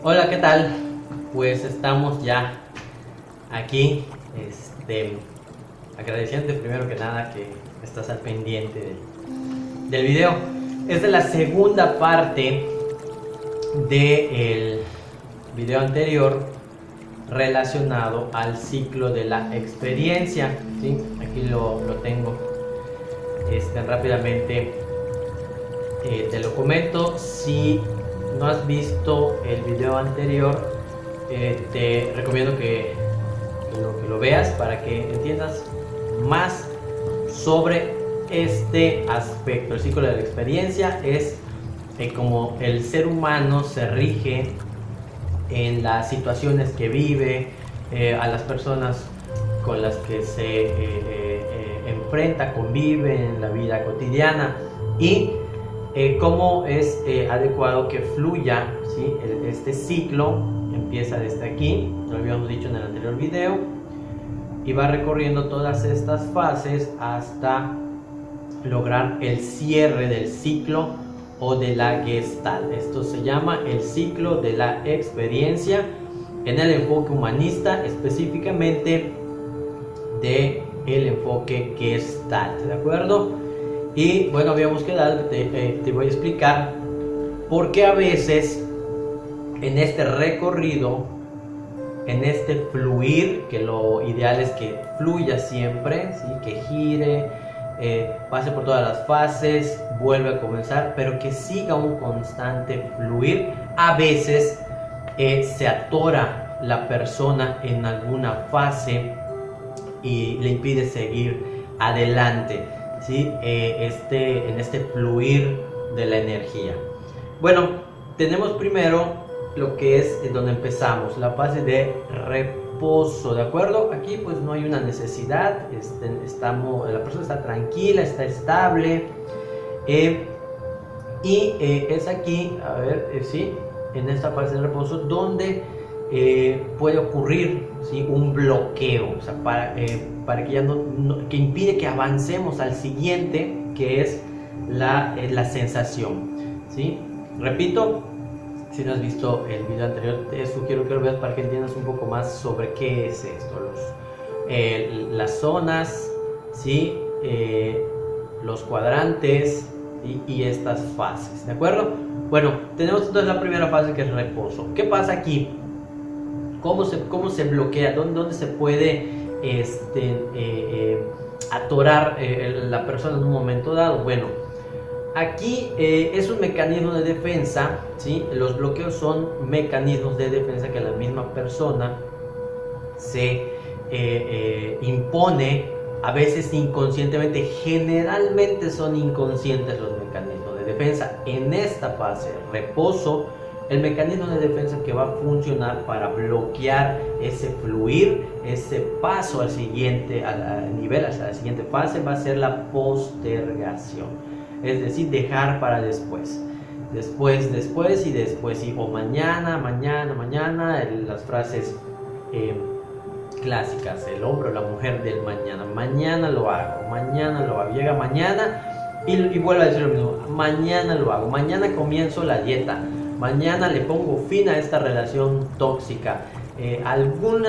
Hola, ¿qué tal? Pues estamos ya aquí, agradeciendo primero que nada que estás al pendiente del video. Es de la segunda parte del video anterior relacionado al ciclo de la experiencia, ¿sí? Aquí lo tengo. Rápidamente te lo comento. Si no has visto el video anterior, te recomiendo que lo veas para que entiendas más sobre este aspecto. El ciclo de la experiencia es como el ser humano se rige en las situaciones que vive, a las personas con las que se enfrenta, convive en la vida cotidiana, y cómo es adecuado que fluya, ¿sí? Este ciclo empieza desde aquí, lo habíamos dicho en el anterior video, y va recorriendo todas estas fases hasta lograr el cierre del ciclo o de la Gestalt. Esto se llama el ciclo de la experiencia en el enfoque humanista, específicamente de el enfoque Gestalt, ¿de acuerdo? Y bueno, habíamos quedado, te voy a explicar por qué a veces en este recorrido, en este fluir, que lo ideal es que fluya siempre, ¿sí? Que gire, pase por todas las fases, vuelve a comenzar, pero que siga un constante fluir. A veces se atora la persona en alguna fase y le impide seguir adelante, ¿sí? En este fluir de la energía. Bueno, tenemos primero lo que es donde empezamos, la fase de reposo, ¿de acuerdo? Aquí pues no hay una necesidad, la persona está tranquila, está estable, y es aquí, a ver, sí, en esta fase de reposo donde puede ocurrir, ¿sí? Un bloqueo, o sea, para que ya que impide que avancemos al siguiente, que es la sensación, ¿sí? Repito, si no has visto el video anterior, te sugiero que lo veas para que entiendas un poco más sobre qué es esto, las zonas, ¿sí? Los cuadrantes y estas fases, ¿de acuerdo? Bueno, tenemos entonces la primera fase, que es reposo. ¿Qué pasa aquí? ¿Cómo se bloquea? ¿Dónde se puede atorar la persona en un momento dado? Bueno, aquí es un mecanismo de defensa, ¿sí? Los bloqueos son mecanismos de defensa que la misma persona se impone, a veces inconscientemente. Generalmente son inconscientes los mecanismos de defensa. En esta fase, reposo, el mecanismo de defensa que va a funcionar para bloquear ese fluir, ese paso al siguiente nivel, hacia la siguiente fase, va a ser la postergación. Es decir, dejar para después, o mañana, las frases clásicas, el hombre o la mujer del mañana lo hago, llega mañana y vuelve a decir lo mismo, mañana lo hago, mañana comienzo la dieta, mañana le pongo fin a esta relación tóxica, algún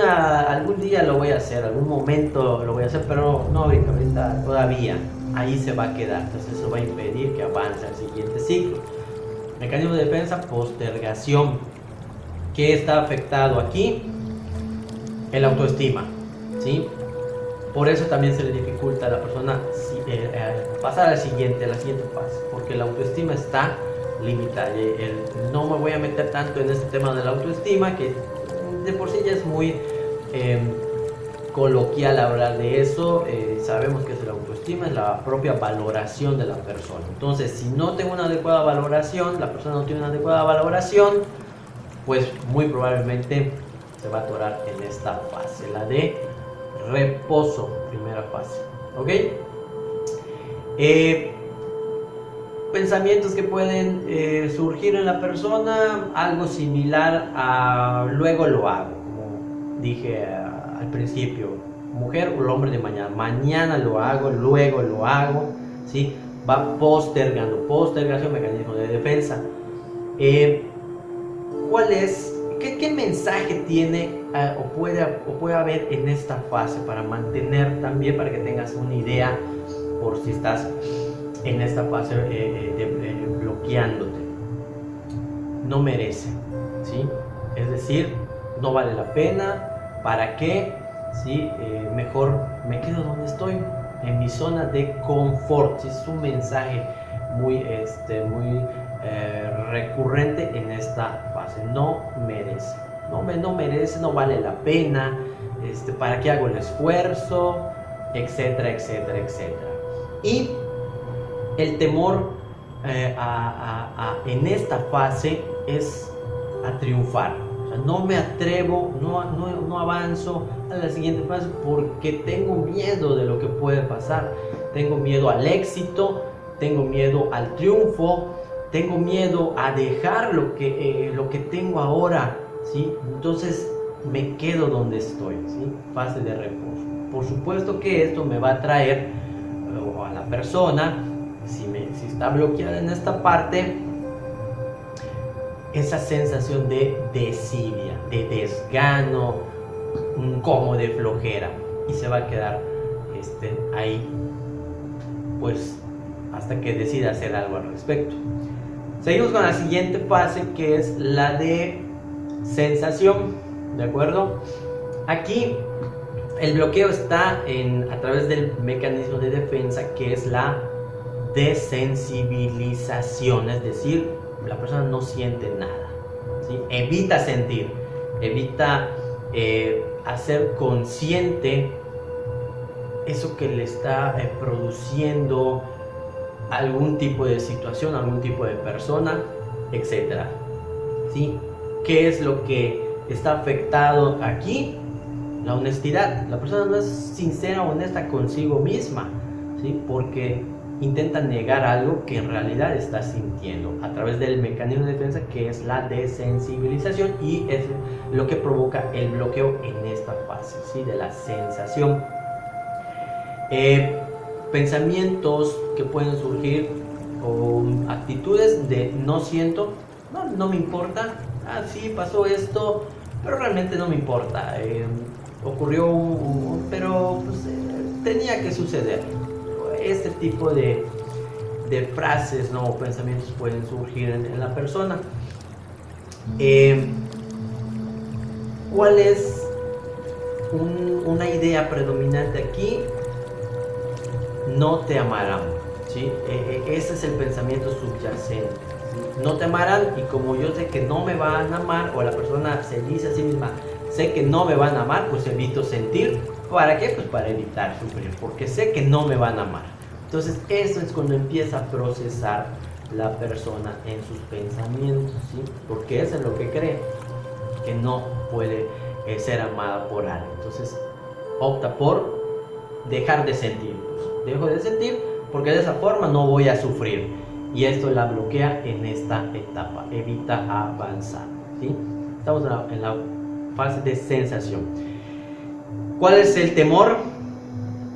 día lo voy a hacer, algún momento lo voy a hacer, pero no ahorita todavía. Ahí se va a quedar, entonces eso va a impedir que avance al siguiente ciclo. Mecanismo de defensa, postergación. ¿Qué está afectado aquí? El autoestima, ¿sí? Por eso también se le dificulta a la persona pasar a la siguiente fase, porque la autoestima está limitada. No me voy a meter tanto en este tema de la autoestima, que de por sí ya es muy coloquial hablar de eso. Sabemos que es la autoestima, es la propia valoración de la persona. Entonces, si no tengo una adecuada valoración, la persona no tiene una adecuada valoración, pues muy probablemente se va a atorar en esta fase, la de reposo, primera fase, ¿ok? Pensamientos que pueden surgir en la persona, algo similar a luego lo hago, como dije al principio, mujer o el hombre de mañana lo hago, luego lo hago, ¿sí? Va postergando, postergación, mecanismo de defensa. ¿Cuál es ¿Qué mensaje tiene o puede haber en esta fase para mantener también, para que tengas una idea por si estás en esta fase bloqueándote? No merece, ¿sí? Es decir, no vale la pena, ¿para qué? ¿Sí? Mejor me quedo donde estoy, en mi zona de confort. ¿Sí? Es un mensaje muy recurrente en esta fase. No merece, no merece, no vale la pena, ¿para qué hago el esfuerzo? Etcétera, etcétera, etcétera. Y el temor en esta fase es a triunfar. O sea, no me atrevo, no avanzo a la siguiente fase porque tengo miedo de lo que puede pasar. Tengo miedo al éxito, tengo miedo al triunfo, tengo miedo a dejar lo que tengo ahora, ¿sí? Entonces me quedo donde estoy, ¿sí? Fase de reposo. Por supuesto que esto me va a traer a la persona, si está bloqueada en esta parte, esa sensación de desidia, de desgano, como de flojera, y se va a quedar ahí, pues hasta que decida hacer algo al respecto. Seguimos con la siguiente fase, que es la de sensación, ¿de acuerdo? Aquí el bloqueo está a través del mecanismo de defensa, que es la desensibilización, es decir, la persona no siente nada, ¿sí? Evita sentir, evita hacer consciente eso que le está produciendo algún tipo de situación, algún tipo de persona, etcétera, ¿sí? ¿Qué es lo que está afectado aquí? La honestidad. La persona no es sincera o honesta consigo misma, ¿sí? Porque intenta negar algo que en realidad está sintiendo a través del mecanismo de defensa, que es la desensibilización, y es lo que provoca el bloqueo en esta fase, ¿sí? De la sensación. Pensamientos que pueden surgir o actitudes de no siento, no me importa, sí pasó esto, pero realmente no me importa, ocurrió pero pues, tenía que suceder. Este tipo de frases, ¿no? O pensamientos pueden surgir en la persona. ¿Cuál es una idea predominante aquí? No te amarán, ¿sí? Ese es el pensamiento subyacente, ¿sí? No te amarán, y como yo sé que no me van a amar, o la persona se dice a sí misma, sé que no me van a amar, pues evito sentir. ¿Para qué? Pues para evitar sufrir, porque sé que no me van a amar. Entonces eso es cuando empieza a procesar la persona en sus pensamientos, ¿sí? Porque eso es lo que cree, que no puede ser amada por alguien. Entonces opta por dejar de sentir. Dejo de sentir porque de esa forma no voy a sufrir, y esto la bloquea en esta etapa, evita avanzar, ¿sí? Estamos en la fase de sensación. ¿Cuál es el temor?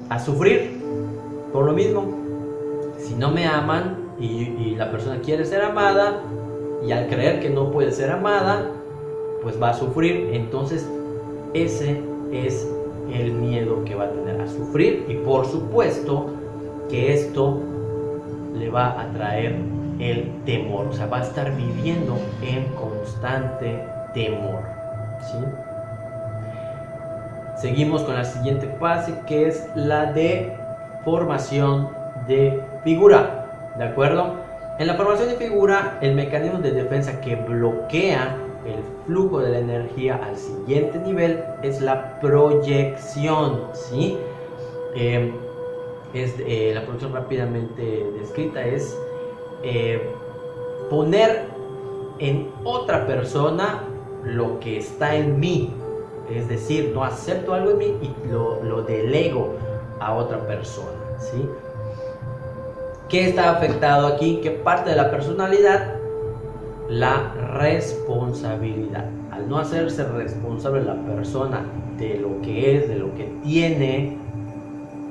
A sufrir. Por lo mismo, si no me aman y la persona quiere ser amada, y al creer que no puede ser amada, pues va a sufrir. Entonces ese es el miedo que va a tener, a sufrir, y por supuesto que esto le va a traer el temor, o sea, va a estar viviendo en constante temor, ¿sí? Seguimos con la siguiente fase, que es la de formación de figura, ¿de acuerdo? En la formación de figura, el mecanismo de defensa que bloquea el flujo de la energía al siguiente nivel es la proyección, ¿sí? La proyección, rápidamente descrita, es poner en otra persona lo que está en mí, es decir, no acepto algo en mí y lo delego a otra persona, ¿sí? ¿Qué está afectado aquí? ¿Qué parte de la personalidad? La responsabilidad. Al no hacerse responsable la persona de lo que es, de lo que tiene,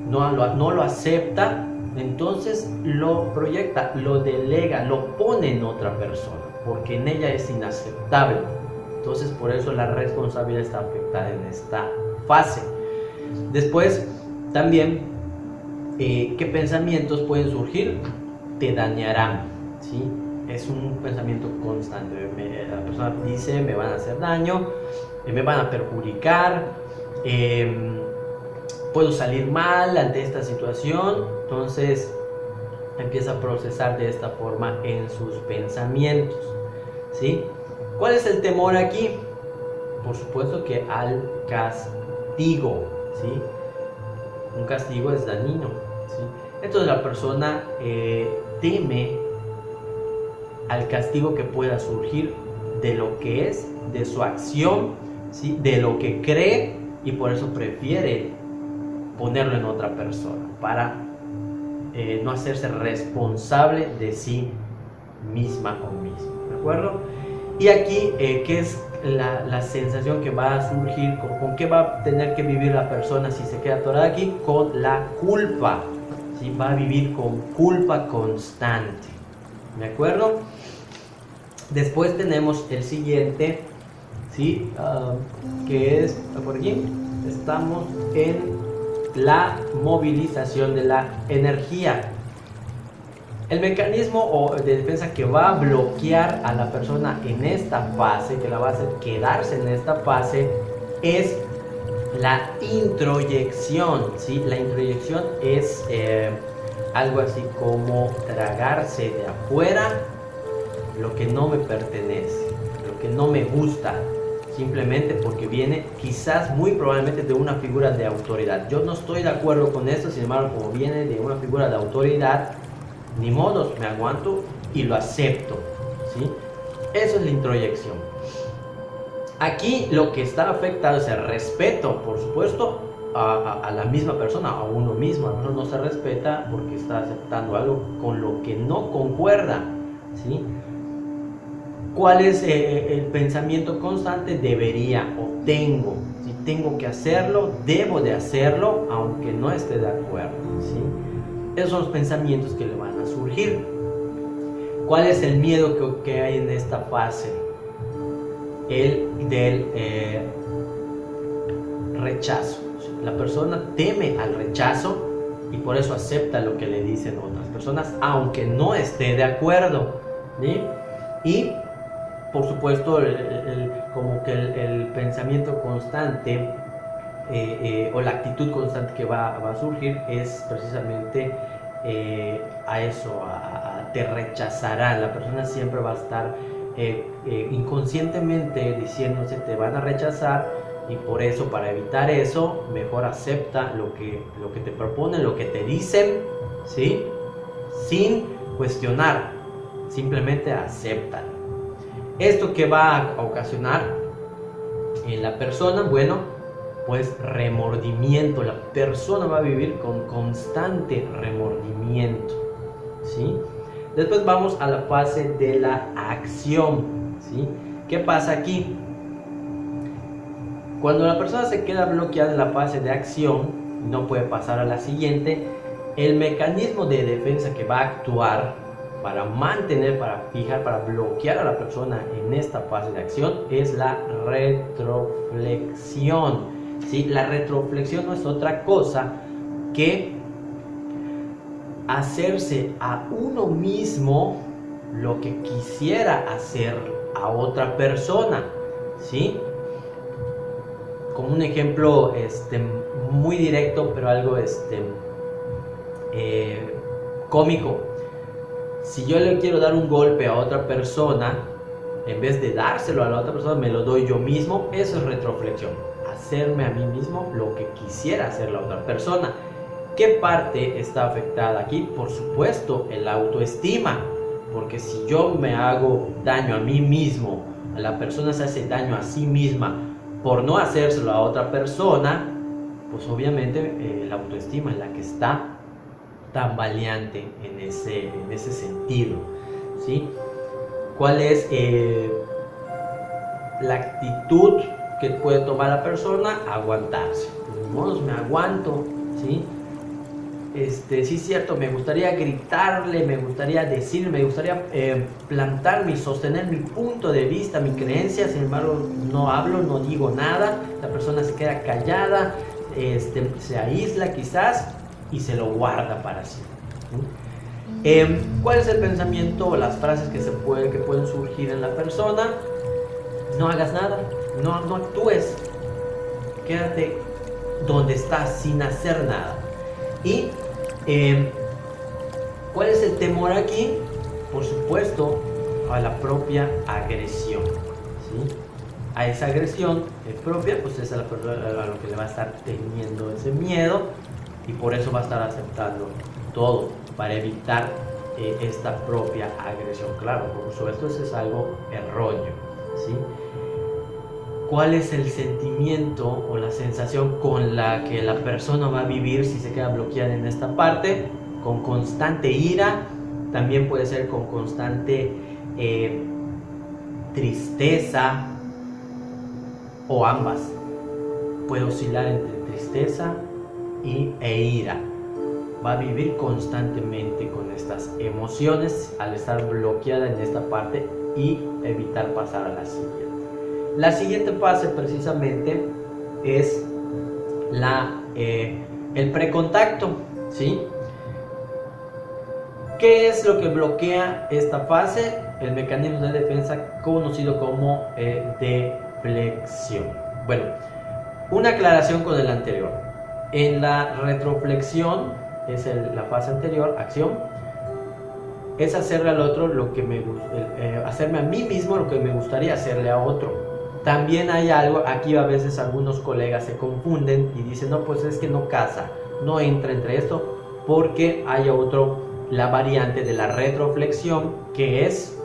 no lo acepta, entonces lo proyecta, lo delega, lo pone en otra persona, porque en ella es inaceptable. Entonces por eso la responsabilidad está afectada en esta fase. Después también, ¿qué pensamientos pueden surgir? Te dañarán, ¿sí? Es un pensamiento constante. La persona dice, me van a hacer daño, me van a perjudicar, puedo salir mal ante esta situación. Entonces empieza a procesar de esta forma en sus pensamientos, ¿sí? ¿Cuál es el temor aquí? Por supuesto que al castigo, ¿sí? Un castigo es dañino, ¿sí? Entonces la persona teme al castigo que pueda surgir de lo que es, de su acción, ¿sí? De lo que cree, y por eso prefiere ponerlo en otra persona para no hacerse responsable de sí misma o mismo, ¿de acuerdo? Y aquí, ¿qué es la sensación que va a surgir? ¿Con qué va a tener que vivir la persona si se queda atorada aquí? Con la culpa, ¿sí? Va a vivir con culpa constante, ¿de acuerdo? Después tenemos el siguiente, ¿sí? Que es, por aquí, estamos en la movilización de la energía. El mecanismo de defensa que va a bloquear a la persona en esta fase, que la va a hacer quedarse en esta fase, es la introyección, ¿sí? La introyección es algo así como tragarse de afuera lo que no me pertenece, lo que no me gusta, simplemente porque viene quizás muy probablemente de una figura de autoridad. Yo no estoy de acuerdo con esto, sin embargo, como viene de una figura de autoridad, ni modos, me aguanto y lo acepto, ¿sí? Eso es la introyección. Aquí lo que está afectado es el respeto, por supuesto, a la misma persona, a uno mismo. Uno no se respeta porque está aceptando algo con lo que no concuerda, ¿sí? ¿Cuál es el pensamiento constante? Debería o tengo. Si tengo que hacerlo, debo de hacerlo, aunque no esté de acuerdo, ¿sí? Esos son los pensamientos que le van a surgir. ¿Cuál es el miedo que hay en esta fase? El del rechazo. La persona teme al rechazo y por eso acepta lo que le dicen otras personas, aunque no esté de acuerdo, ¿sí? Y por supuesto, como que el pensamiento constante o la actitud constante que va a surgir es precisamente a eso, te rechazarán. La persona siempre va a estar inconscientemente diciéndose te van a rechazar, y por eso, para evitar eso, mejor acepta lo que te proponen, lo que te dicen, ¿sí? Sin cuestionar, simplemente aceptan. ¿Esto que va a ocasionar en la persona? Bueno, pues remordimiento. La persona va a vivir con constante remordimiento, ¿sí? Después vamos a la fase de la acción, ¿sí? ¿Qué pasa aquí? Cuando la persona se queda bloqueada en la fase de acción, no puede pasar a la siguiente, el mecanismo de defensa que va a actuar para mantener, para fijar, para bloquear a la persona en esta fase de acción es la retroflexión, ¿sí? La retroflexión no es otra cosa que hacerse a uno mismo lo que quisiera hacer a otra persona, ¿sí? Como un ejemplo muy directo, pero algo cómico. Si yo le quiero dar un golpe a otra persona, en vez de dárselo a la otra persona, me lo doy yo mismo. Eso es retroflexión. Hacerme a mí mismo lo que quisiera hacer la otra persona. ¿Qué parte está afectada aquí? Por supuesto, el autoestima. Porque si yo me hago daño a mí mismo, a la persona se hace daño a sí misma por no hacérselo a otra persona, pues obviamente la autoestima es la que está tambaleante en ese sentido, ¿sí? ¿Cuál es la actitud que puede tomar la persona? Aguantarse. De modos me aguanto, ¿sí? sí es cierto, me gustaría gritarle, me gustaría decir, me gustaría plantarme y sostener mi punto de vista, mi creencia, sin embargo no hablo, no digo nada, la persona se queda callada, se aísla quizás y se lo guarda para sí. ¿Cuál es el pensamiento o las frases que pueden surgir en la persona? No hagas nada, no actúes, quédate donde estás sin hacer nada. Y ¿cuál es el temor aquí? Por supuesto, a la propia agresión, ¿sí? A esa agresión propia, pues es a la persona a lo que le va a estar teniendo ese miedo, y por eso va a estar aceptando todo para evitar esta propia agresión. Claro, por supuesto, eso es algo erróneo, ¿sí? ¿Cuál es el sentimiento o la sensación con la que la persona va a vivir si se queda bloqueada en esta parte? Con constante ira, también puede ser con constante tristeza, o ambas. Puede oscilar entre tristeza e ira. Va a vivir constantemente con estas emociones al estar bloqueada en esta parte y evitar pasar a la siguiente. La siguiente fase precisamente es el precontacto, ¿sí? ¿Qué es lo que bloquea esta fase? El mecanismo de defensa conocido como deflexión. Bueno, una aclaración con el anterior. En la retroflexión, es la fase anterior, acción, es hacerle al otro lo que hacerme a mí mismo lo que me gustaría hacerle a otro. También hay algo, aquí a veces algunos colegas se confunden y dicen, no, pues es que no casa, no entra entre esto, porque hay la variante de la retroflexión, que es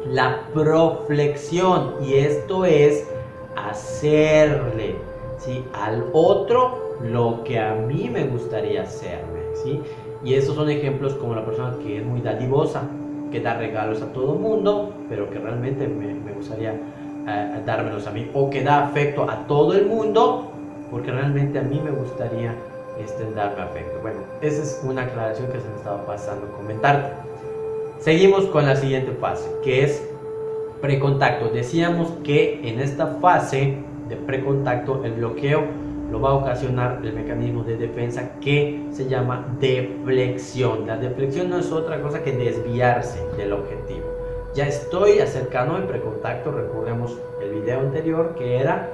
la proflexión, y esto es hacerle, ¿sí?, al otro lo que a mí me gustaría hacerme, ¿sí? Y estos son ejemplos como la persona que es muy dadivosa, que da regalos a todo el mundo, pero que realmente me gustaría dármelos a mí, o que da afecto a todo el mundo porque realmente a mí me gustaría darme afecto. Bueno, esa es una aclaración que se me estaba pasando a comentarte. Seguimos con la siguiente fase, que es precontacto. Decíamos que en esta fase de precontacto el bloqueo lo va a ocasionar el mecanismo de defensa que se llama deflexión. La deflexión no es otra cosa que desviarse del objetivo. Ya estoy acercando el precontacto, recordemos el video anterior que era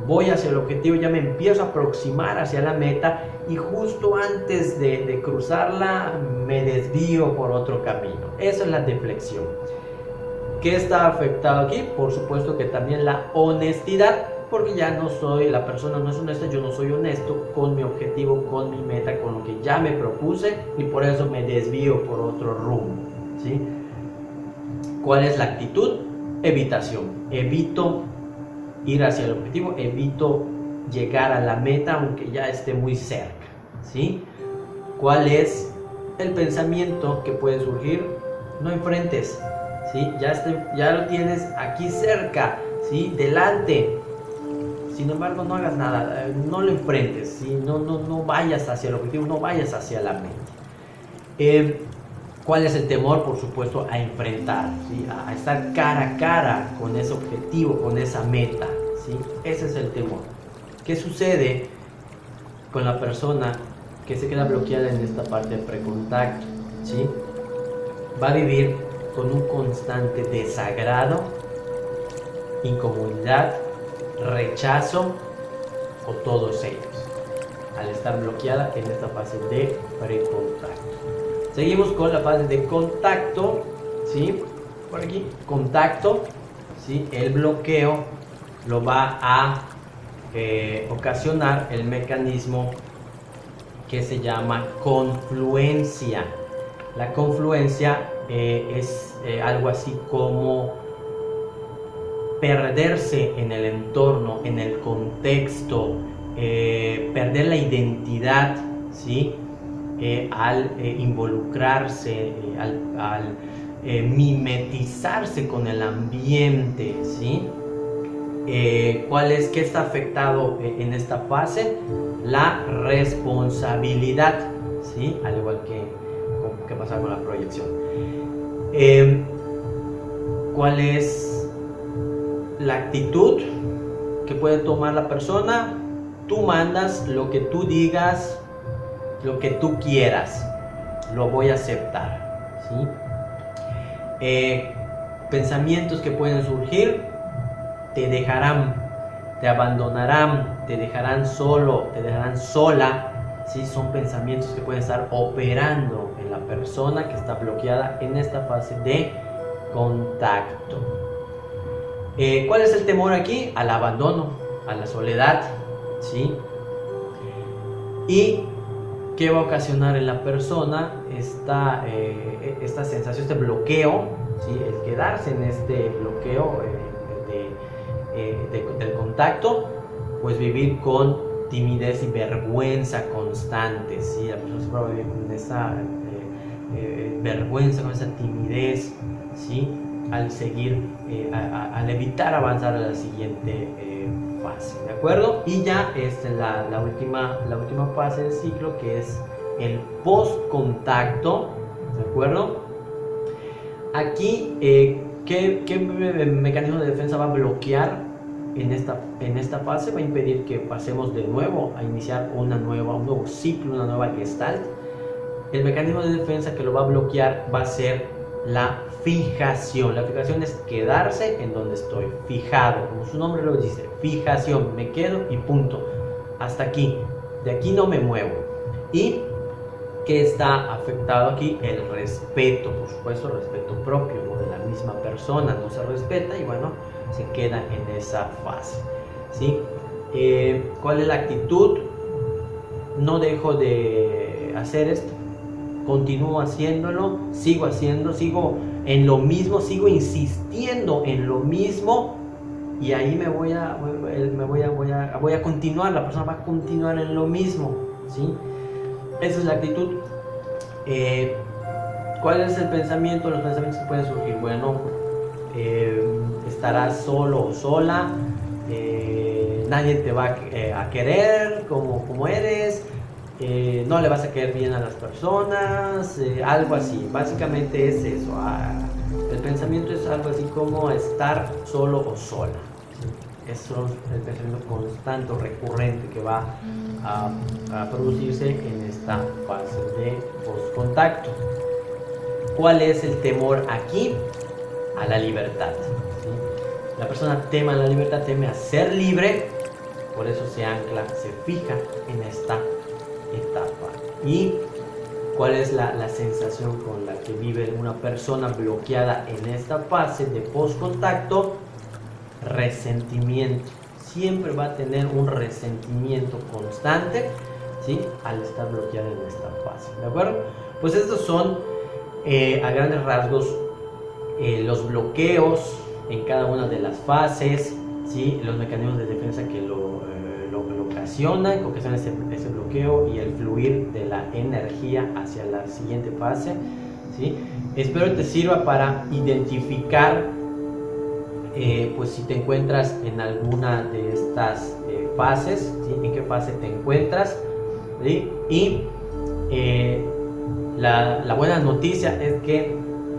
voy hacia el objetivo, ya me empiezo a aproximar hacia la meta y justo antes de cruzarla me desvío por otro camino. Esa es la deflexión. ¿Qué está afectado aquí? Por supuesto que también la honestidad, porque ya la persona no es honesta, yo no soy honesto con mi objetivo, con mi meta, con lo que ya me propuse, y por eso me desvío por otro rumbo, ¿sí? ¿Cuál es la actitud? Evitación. Evito ir hacia el objetivo, evito llegar a la meta aunque ya esté muy cerca, ¿sí? ¿Cuál es el pensamiento que puede surgir? No enfrentes, ¿sí? Ya lo tienes aquí cerca, ¿sí?, delante. Sin embargo, no hagas nada, no lo enfrentes, ¿sí? No vayas hacia el objetivo, no vayas hacia la meta. ¿Cuál es el temor? Por supuesto, a enfrentar, ¿sí?, a estar cara a cara con ese objetivo, con esa meta, ¿sí? Ese es el temor. ¿Qué sucede con la persona que se queda bloqueada en esta parte de precontacto? ¿Sí? Va a vivir con un constante desagrado, incomodidad, rechazo o todos ellos, al estar bloqueada en esta fase de precontacto. Seguimos con la fase de contacto, ¿sí? Por aquí, contacto, ¿sí? El bloqueo lo va a ocasionar el mecanismo que se llama confluencia. La confluencia es algo así como perderse en el entorno, en el contexto, perder la identidad, ¿sí? Al involucrarse, al mimetizarse con el ambiente, ¿sí? ¿Qué está afectado en esta fase? La responsabilidad, ¿sí? Al igual que pasa con la proyección. ¿Cuál es la actitud que puede tomar la persona? Tú mandas lo que tú digas, lo que tú quieras, lo voy a aceptar, ¿sí? Pensamientos que pueden surgir te dejarán, te abandonarán, te dejarán solo, te dejarán sola, ¿sí? Son pensamientos que pueden estar operando en la persona que está bloqueada en esta fase de contacto. ¿Cuál es el temor aquí? Al abandono, a la soledad, ¿sí? Y ¿qué va a ocasionar en la persona esta sensación, este bloqueo, ¿sí? El quedarse en este bloqueo del contacto, pues vivir con timidez y vergüenza constantes, ¿sí? La persona se va a vivir con esa vergüenza, con esa timidez, ¿sí? Al seguir, al evitar avanzar a la siguiente fase, ¿de acuerdo? Y ya la última fase del ciclo, que es el post-contacto, ¿de acuerdo? Aquí, ¿qué mecanismo de defensa va a bloquear en esta fase? Va a impedir que pasemos de nuevo a iniciar un nuevo ciclo, una nueva gestalt. El mecanismo de defensa que lo va a bloquear va a ser la fijación. La fijación es quedarse en donde estoy, fijado, como su nombre lo dice, fijación, me quedo y punto, hasta aquí, de aquí no me muevo. Y que está afectado aquí, el respeto, por supuesto, el respeto propio, ¿no? De la misma persona, no se respeta y bueno, se queda en esa fase, ¿sí? ¿Cuál es la actitud? No dejo de hacer esto, continúo haciéndolo, sigo en lo mismo, sigo insistiendo en lo mismo y ahí voy a continuar, la persona va a continuar en lo mismo, ¿sí? Esa es la actitud. ¿Cuál es el pensamiento? Los pensamientos que pueden surgir. Bueno, estarás solo o sola, nadie te va a querer como eres, no le vas a caer bien a las personas, algo así. Básicamente es eso. El pensamiento es algo así como estar solo o sola. Eso es el pensamiento constante, recurrente, que va a producirse en esta fase de postcontacto. ¿Cuál es el temor aquí? A la libertad, ¿sí? La persona teme a la libertad, teme a ser libre, por eso se ancla, se fija en esta etapa. ¿Y cuál es la sensación con la que vive una persona bloqueada en esta fase de postcontacto? Resentimiento. Siempre va a tener un resentimiento constante, ¿sí? Al estar bloqueado en esta fase, ¿de acuerdo? Pues estos son a grandes rasgos los bloqueos en cada una de las fases, ¿sí? Los mecanismos de defensa que lo ocasionan, que ocasionan ese bloqueo y el fluir de la energía hacia la siguiente fase, ¿sí? Espero te sirva para identificar pues si te encuentras en alguna de estas fases, ¿sí? En qué fase te encuentras, ¿sí? Y la buena noticia es que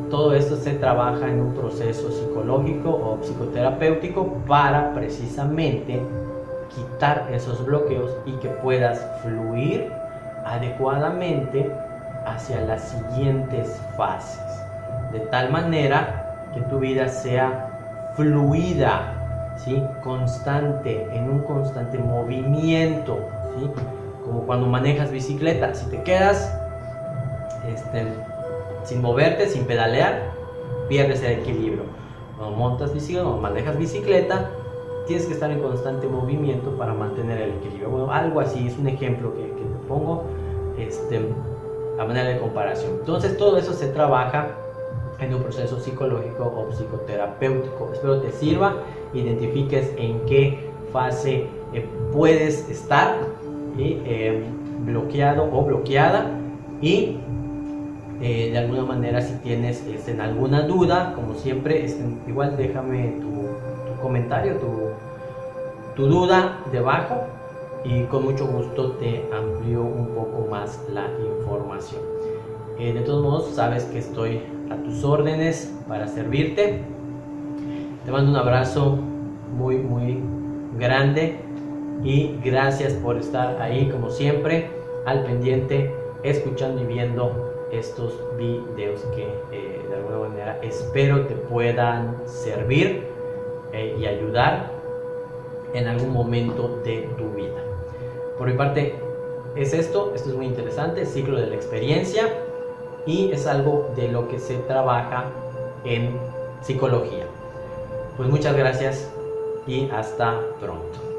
todo esto se trabaja en un proceso psicológico o psicoterapéutico para precisamente quitar esos bloqueos y que puedas fluir adecuadamente hacia las siguientes fases, de tal manera que tu vida sea fluida, ¿sí? Constante, en un constante movimiento, ¿sí? Como cuando manejas bicicleta, si te quedas sin moverte, sin pedalear, pierdes el equilibrio. Cuando montas bicicleta, cuando manejas bicicleta, tienes que estar en constante movimiento para mantener el equilibrio. Bueno, algo así, es un ejemplo que te pongo a manera de comparación. Entonces todo eso se trabaja en un proceso psicológico o psicoterapéutico. Espero te sirva, identifiques en qué fase puedes estar bloqueado o bloqueada y de alguna manera si tienes en alguna duda, como siempre, igual déjame tu comentario, tu duda debajo y con mucho gusto te amplío un poco más la información. De todos modos, sabes que estoy a tus órdenes para servirte. Te mando un abrazo muy grande y gracias por estar ahí como siempre al pendiente, escuchando y viendo estos videos que de alguna manera espero te puedan servir y ayudar en algún momento de tu vida. Por mi parte es esto es muy interesante, el ciclo de la experiencia, y es algo de lo que se trabaja en psicología. Pues muchas gracias y hasta pronto.